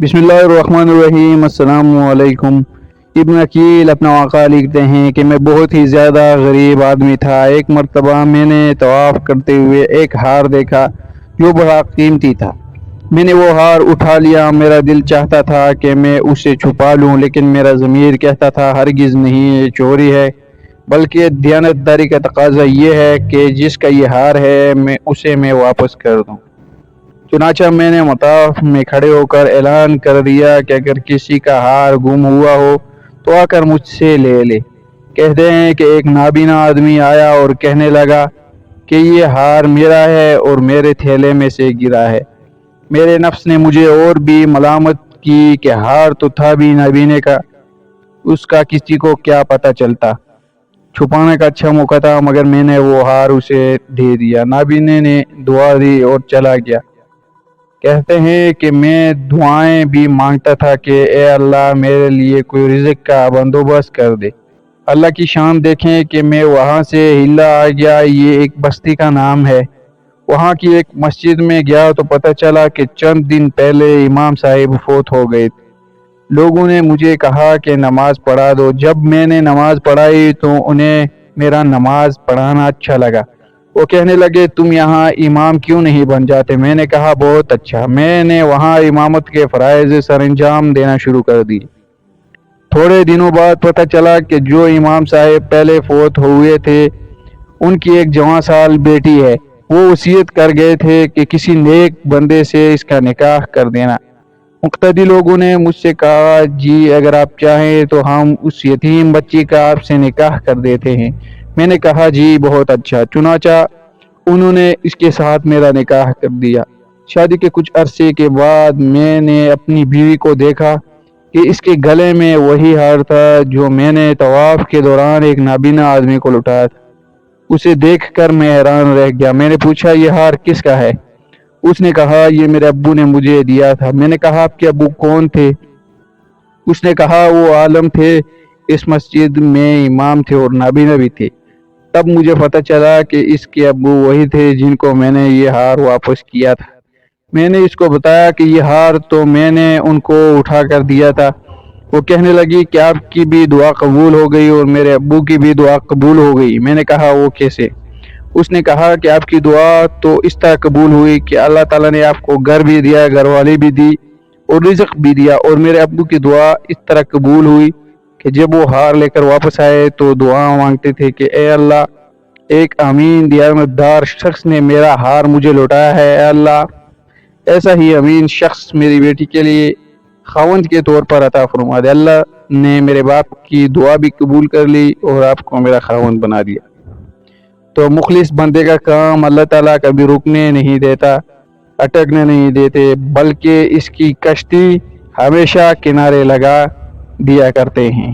बिस्मिल्लाहिर्रहमानिर्रहीम। अस्सलाम वालेकुम। इब्न अकील अपना वाक़ा लिखते हैं कि मैं बहुत ही ज़्यादा गरीब आदमी था। एक मरतबा मैंने तवाफ़ करते हुए एक हार देखा जो बड़ा कीमती था। मैंने वो हार उठा लिया। मेरा दिल चाहता था कि मैं उसे छुपा लूँ, लेकिन मेरा ज़मीर कहता था हरगिज़ नहीं, ये चोरी है। बल्कि दियानतदारी का तकाज़ा ये है कि जिसका ये हार है मैं वापस कर दूँ। चुनाचा मैंने मताफ में खड़े होकर ऐलान कर दिया कि अगर किसी का हार गुम हुआ हो तो आकर मुझसे ले ले। कहते हैं कि एक नाबीना आदमी आया और कहने लगा कि ये हार मेरा है और मेरे थैले में से गिरा है। मेरे नफ्स ने मुझे और भी मलामत की कि हार तो था भी नाबीने का, उसका किसी को क्या पता चलता। छुपाने का अच्छा मौका था, मगर मैंने वो हार उसे दे दिया। नाबीने ने दुआ दी और चला गया। कहते हैं कि मैं दुआएं भी मांगता था कि ए अल्लाह, मेरे लिए कोई रिज़्क़ का बंदोबस्त कर दे। अल्लाह की शान देखें कि मैं वहाँ से हिला आ गया। ये एक बस्ती का नाम है। वहाँ की एक मस्जिद में गया तो पता चला कि चंद दिन पहले इमाम साहिब फौत हो गए। लोगों ने मुझे कहा कि नमाज पढ़ा दो। जब मैंने नमाज पढ़ाई तो उन्हें मेरा नमाज पढ़ाना अच्छा लगा। वो कहने लगे, तुम यहाँ इमाम क्यों नहीं बन जाते? मैंने कहा, बहुत अच्छा। मैंने वहाँ इमामत के फ़राइज़ सरअंजाम देना शुरू कर दी। थोड़े दिनों बाद पता चला कि जो इमाम साहब पहले फौत हुए थे, उनकी एक जवां साल बेटी है। वो वसीयत कर गए थे कि किसी नेक बंदे से इसका निकाह कर देना। मुक़्तदी लोगों ने मुझसे कहा, जी अगर आप चाहें तो हम उस यतीम बच्ची का आपसे निकाह कर देते हैं। मैंने कहा, जी बहुत अच्छा। चुनाचा उन्होंने इसके साथ मेरा निकाह कर दिया। शादी के कुछ अरसे के बाद मैंने अपनी बीवी को देखा कि इसके गले में वही हार था जो मैंने तवाफ़ के दौरान एक नाबीना आदमी को लुटाया था। उसे देखकर मैं हैरान रह गया। मैंने पूछा, ये हार किसका है? उसने कहा, ये मेरे अब्बू ने मुझे दिया था। मैंने कहा, आपके अब्बू कौन थे? उसने कहा, वो आलम थे, इस मस्जिद में इमाम थे और नाबीना भी थे। तब मुझे पता चला कि इसके अब्बू वही थे जिनको मैंने ये हार वापस किया था। मैंने इसको बताया कि ये हार तो मैंने उनको उठा कर दिया था। वो कहने लगी कि आपकी भी दुआ कबूल हो गई और मेरे अब्बू की भी दुआ कबूल हो गई। मैंने कहा, वो कैसे? उसने कहा कि आपकी दुआ तो इस तरह कबूल हुई कि अल्लाह ताला ने आपको घर भी दिया, घरवाली भी दी और रिज़्क़ भी दिया। और मेरे अब्बू की दुआ इस तरह कबूल हुई कि जब वो हार लेकर वापस आए तो दुआ मांगते थे कि ए अल्लाह, एक अमीन दियानतदार शख्स ने मेरा हार मुझे लौटाया है। ए अल्लाह, ऐसा ही अमीन शख्स मेरी बेटी के लिए खावंद के तौर पर अता फरमा दे। अल्लाह ने मेरे बाप की दुआ भी कबूल कर ली और आपको मेरा खावंद बना दिया। तो मुखलिस बंदे का काम अल्लाह ताला कभी रुकने नहीं देता, अटकने नहीं देते, बल्कि इसकी कश्ती हमेशा किनारे लगा दिया करते हैं।